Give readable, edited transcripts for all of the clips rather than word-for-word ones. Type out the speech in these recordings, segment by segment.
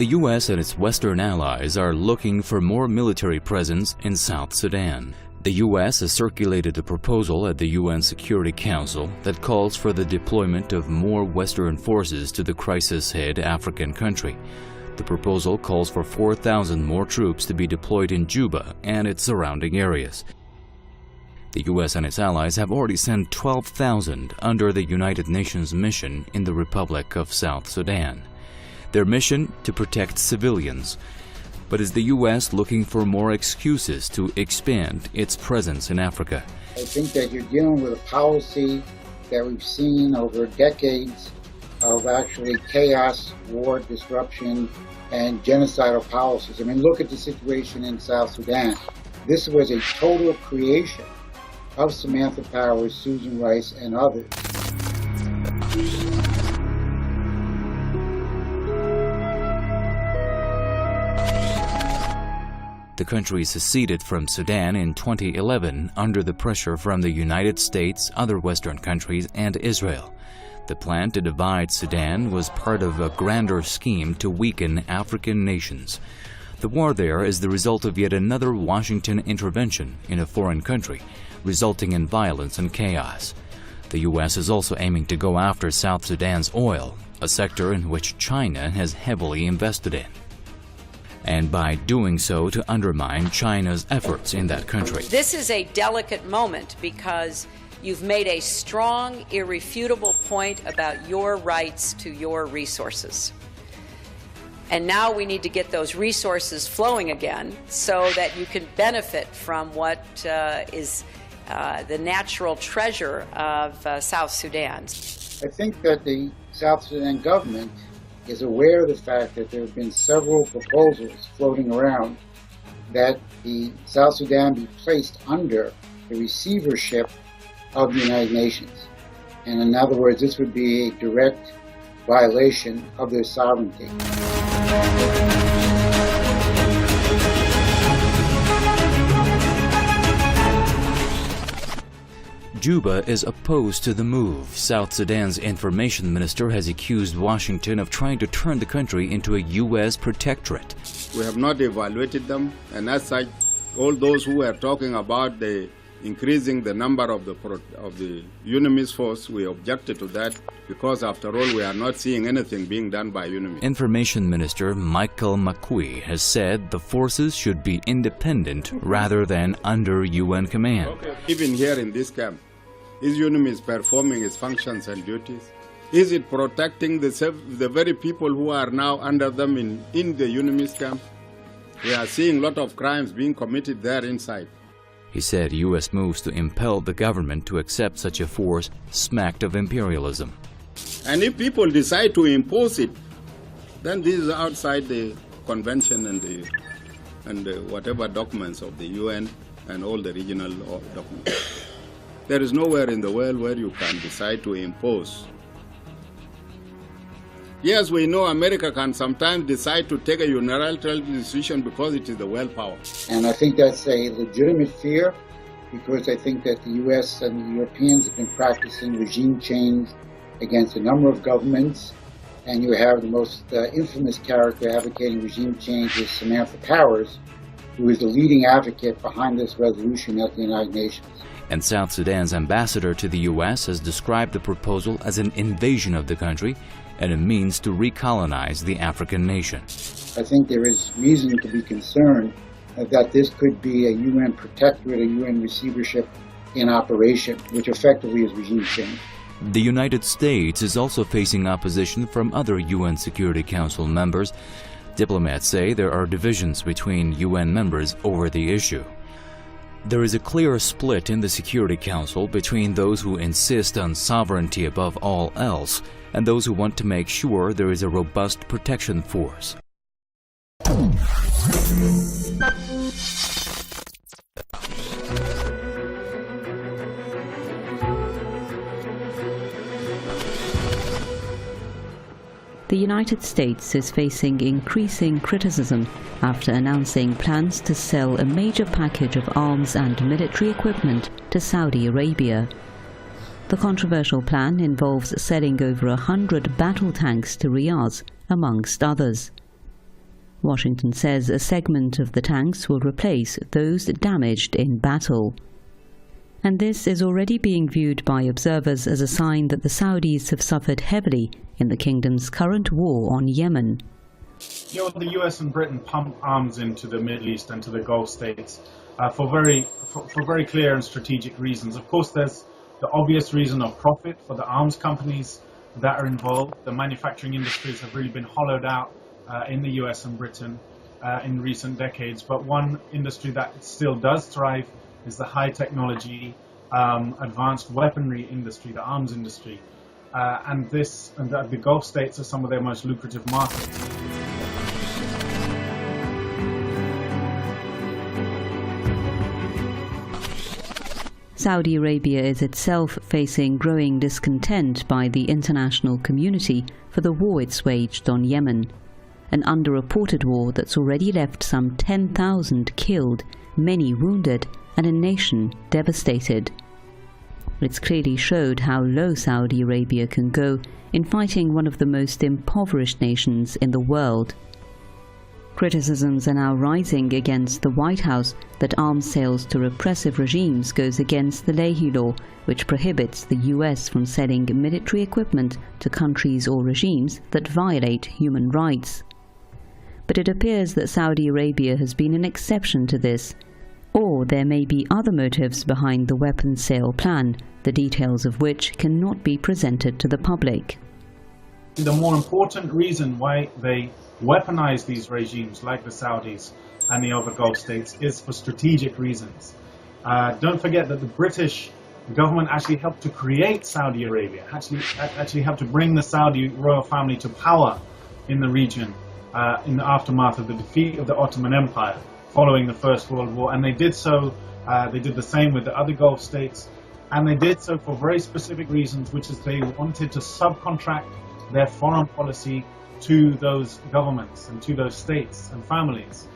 The U.S. and its Western allies are looking for more military presence in South Sudan. The U.S. has circulated a proposal at the UN Security Council that calls for the deployment of more Western forces to the crisis-hit African country. The proposal calls for 4,000 more troops to be deployed in Juba and its surrounding areas. The U.S. and its allies have already sent 12,000 under the United Nations mission in the Republic of South Sudan. Their mission to protect civilians. But is the U.S. looking for more excuses to expand its presence in Africa? I think that you're dealing with a policy that we've seen over decades of actually chaos, war, disruption, and genocidal policies. I mean, look at the situation in South Sudan. This was a total creation of Samantha Powers, Susan Rice, and others. The country seceded from Sudan in 2011 under the pressure from the United States, other Western countries, and Israel. The plan to divide Sudan was part of a grander scheme to weaken African nations. The war there is the result of yet another Washington intervention in a foreign country, resulting in violence and chaos. The U.S. is also aiming to go after South Sudan's oil, a sector in which China has heavily invested in, and by doing so to undermine China's efforts in that country. This is a delicate moment because you've made a strong, irrefutable point about your rights to your resources. And now we need to get those resources flowing again so that you can benefit from what is the natural treasure of South Sudan. I think that the South Sudan government is aware of the fact that there have been several proposals floating around that the South Sudan be placed under the receivership of the United Nations. And in other words, this would be a direct violation of their sovereignty. Juba is opposed to the move. South Sudan's information minister has accused Washington of trying to turn the country into a U.S. protectorate. We have not evaluated them, and as such, all those who are talking about increasing the number of the UNMISS force, we objected to that because, after all, we are not seeing anything being done by UNMISS. Information Minister Michael McQueen has said the forces should be independent rather than under UN command. Okay. Even here in this camp, is UNMISS performing its functions and duties? Is it protecting the very people who are now under them in the UNMISS camp? We are seeing a lot of crimes being committed there inside. He said U.S. moves to impel the government to accept such a force smacked of imperialism. And if people decide to impose it, then this is outside the convention and the whatever documents of the UN and all the regional documents. There is nowhere in the world where you can decide to impose. Yes, we know America can sometimes decide to take a unilateral decision because it is the world power. And I think that's a legitimate fear, because I think that the U.S. and the Europeans have been practicing regime change against a number of governments, and you have the most infamous character advocating regime change is Samantha Powers, who is the leading advocate behind this resolution at the United Nations. And South Sudan's ambassador to the U.S. has described the proposal as an invasion of the country and a means to recolonize the African nation. I think there is reason to be concerned that this could be a UN protectorate, a UN receivership in operation, which effectively is regime change. The United States is also facing opposition from other UN Security Council members. Diplomats say there are divisions between UN members over the issue. There is a clear split in the Security Council between those who insist on sovereignty above all else and those who want to make sure there is a robust protection force. The United States is facing increasing criticism after announcing plans to sell a major package of arms and military equipment to Saudi Arabia. The controversial plan involves selling over 100 battle tanks to Riyadh, amongst others. Washington says a segment of the tanks will replace those damaged in battle. And this is already being viewed by observers as a sign that the Saudis have suffered heavily in the kingdom's current war on Yemen. The US and Britain pump arms into the Middle East and to the Gulf states for very clear and strategic reasons. Of course, there's the obvious reason of profit for the arms companies that are involved. The manufacturing industries have really been hollowed out in the US and Britain in recent decades. But one industry that still does thrive is the high technology, advanced weaponry industry, the arms industry. And the Gulf states are some of their most lucrative markets. Saudi Arabia is itself facing growing discontent by the international community for the war it's waged on Yemen, an underreported war that's already left some 10,000 killed, many wounded, and a nation devastated. It's clearly showed how low Saudi Arabia can go in fighting one of the most impoverished nations in the world. Criticisms are now rising against the White House that arms sales to repressive regimes goes against the Leahy Law, which prohibits the US from selling military equipment to countries or regimes that violate human rights. But it appears that Saudi Arabia has been an exception to this, or there may be other motives behind the weapons sale plan, the details of which cannot be presented to the public. The more important reason why they weaponize these regimes like the Saudis and the other Gulf states is for strategic reasons. Don't forget that the British government actually helped to create Saudi Arabia, actually helped to bring the Saudi royal family to power in the region in the aftermath of the defeat of the Ottoman Empire following the First World War. And they did the same with the other Gulf states, and they did so for very specific reasons, which is they wanted to subcontract their foreign policy to those governments and to those states and families.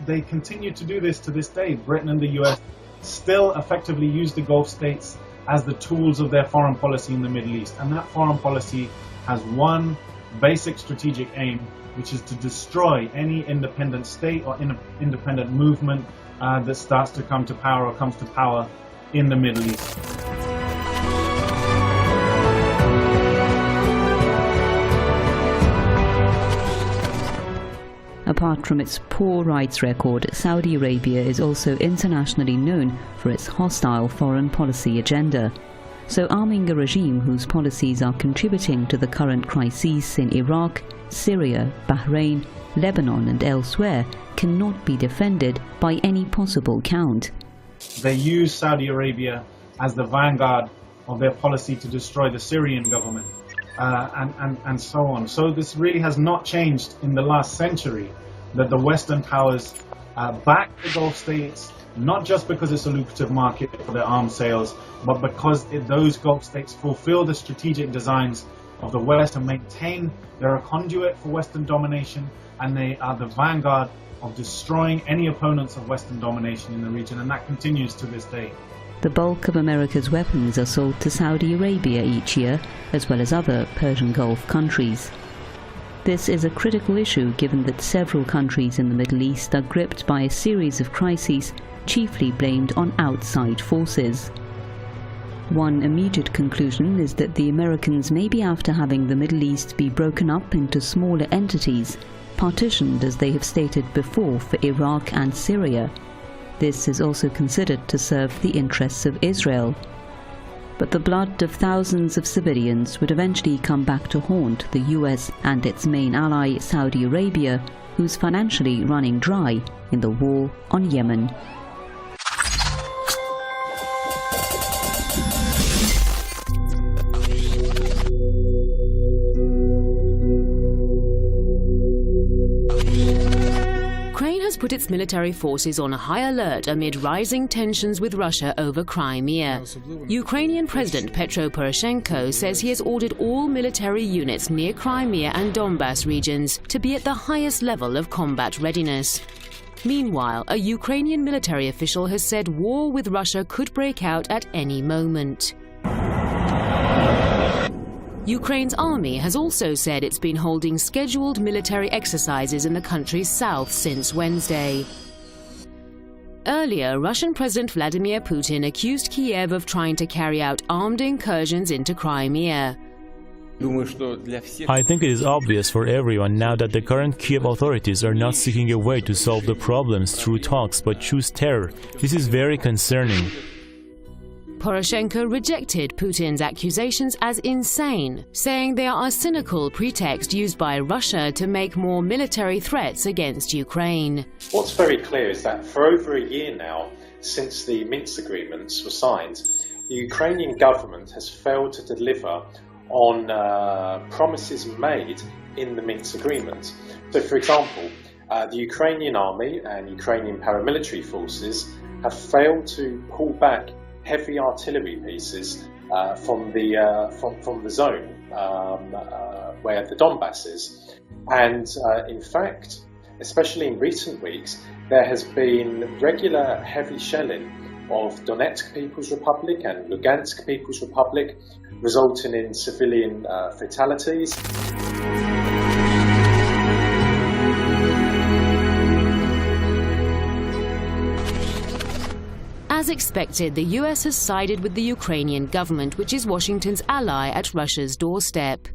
They continue to do this to this day. Britain and the US still effectively use the Gulf states as the tools of their foreign policy in the Middle East. And that foreign policy has one basic strategic aim, which is to destroy any independent state or independent movement that starts to come to power or comes to power in the Middle East. Apart from its poor rights record, Saudi Arabia is also internationally known for its hostile foreign policy agenda. So arming a regime whose policies are contributing to the current crises in Iraq, Syria, Bahrain, Lebanon and elsewhere cannot be defended by any possible count. They use Saudi Arabia as the vanguard of their policy to destroy the Syrian government. And so on. So this really has not changed in the last century, that the Western powers back the Gulf states, not just because it's a lucrative market for their arms sales, but because those Gulf states fulfill the strategic designs of the West and maintain they're a conduit for Western domination, and they are the vanguard of destroying any opponents of Western domination in the region, and that continues to this day. The bulk of America's weapons are sold to Saudi Arabia each year, as well as other Persian Gulf countries. This is a critical issue given that several countries in the Middle East are gripped by a series of crises, chiefly blamed on outside forces. One immediate conclusion is that the Americans may be after having the Middle East be broken up into smaller entities, partitioned as they have stated before for Iraq and Syria. This is also considered to serve the interests of Israel. But the blood of thousands of civilians would eventually come back to haunt the US and its main ally Saudi Arabia, who's financially running dry in the war on Yemen. Put its military forces on high alert amid rising tensions with Russia over Crimea. Ukrainian President Petro Poroshenko says he has ordered all military units near Crimea and Donbas regions to be at the highest level of combat readiness. Meanwhile, a Ukrainian military official has said war with Russia could break out at any moment. Ukraine's army has also said it's been holding scheduled military exercises in the country's south since Wednesday. Earlier, Russian President Vladimir Putin accused Kiev of trying to carry out armed incursions into Crimea. I think it is obvious for everyone now that the current Kiev authorities are not seeking a way to solve the problems through talks but choose terror. This is very concerning. Poroshenko rejected Putin's accusations as insane, saying they are a cynical pretext used by Russia to make more military threats against Ukraine. What's very clear is that for over a year now, since the Minsk agreements were signed, the Ukrainian government has failed to deliver on promises made in the Minsk agreement. So, for example, the Ukrainian army and Ukrainian paramilitary forces have failed to pull back heavy artillery pieces from the zone where the Donbass is. And in fact, especially in recent weeks, there has been regular heavy shelling of Donetsk People's Republic and Lugansk People's Republic, resulting in civilian fatalities. As expected, the US has sided with the Ukrainian government, which is Washington's ally at Russia's doorstep.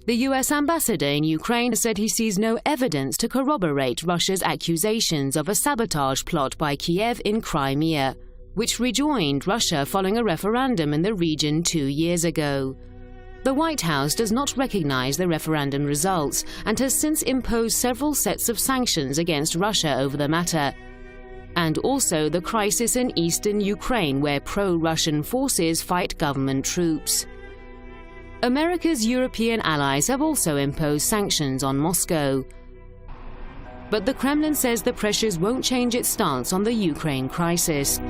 The US ambassador in Ukraine said he sees no evidence to corroborate Russia's accusations of a sabotage plot by Kiev in Crimea, which rejoined Russia following a referendum in the region 2 years ago. The White House does not recognize the referendum results and has since imposed several sets of sanctions against Russia over the matter, and also the crisis in eastern Ukraine, where pro-Russian forces fight government troops. America's European allies have also imposed sanctions on Moscow. But the Kremlin says the pressures won't change its stance on the Ukraine crisis.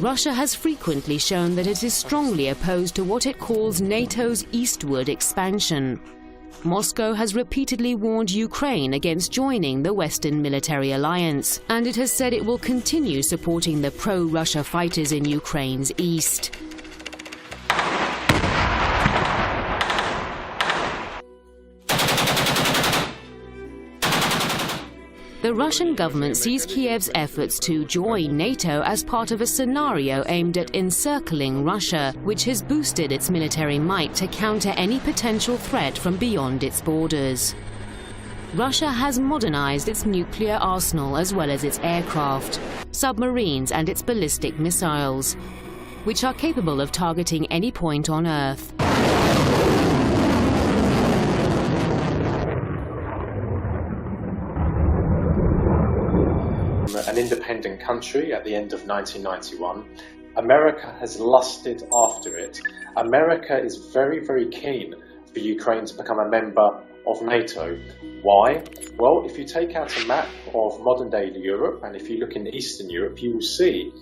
Russia has frequently shown that it is strongly opposed to what it calls NATO's eastward expansion. Moscow has repeatedly warned Ukraine against joining the Western military alliance, and it has said it will continue supporting the pro-Russia fighters in Ukraine's east. The Russian government sees Kiev's efforts to join NATO as part of a scenario aimed at encircling Russia, which has boosted its military might to counter any potential threat from beyond its borders. Russia has modernized its nuclear arsenal as well as its aircraft, submarines and its ballistic missiles, which are capable of targeting any point on Earth. An independent country at the end of 1991, America has lusted after it. America is very, very keen for Ukraine to become a member of NATO. Why? Well, if you take out a map of modern-day Europe, and if you look in Eastern Europe, you will see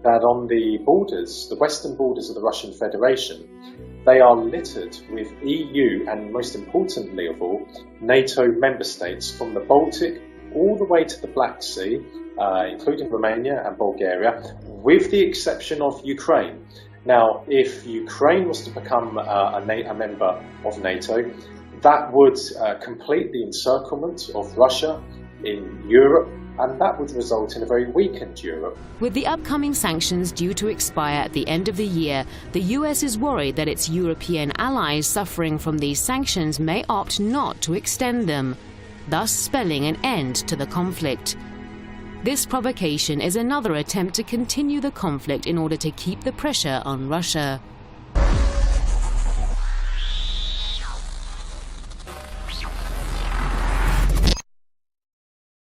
that on the borders, the western borders of the Russian Federation, they are littered with EU and, most importantly of all, NATO member states from the Baltic all the way to the Black Sea, including Romania and Bulgaria, with the exception of Ukraine. Now, if Ukraine was to become a member of NATO, that would complete the encirclement of Russia in Europe, and that would result in a very weakened Europe. With the upcoming sanctions due to expire at the end of the year, the US is worried that its European allies suffering from these sanctions may opt not to extend them, thus spelling an end to the conflict. This provocation is another attempt to continue the conflict in order to keep the pressure on Russia.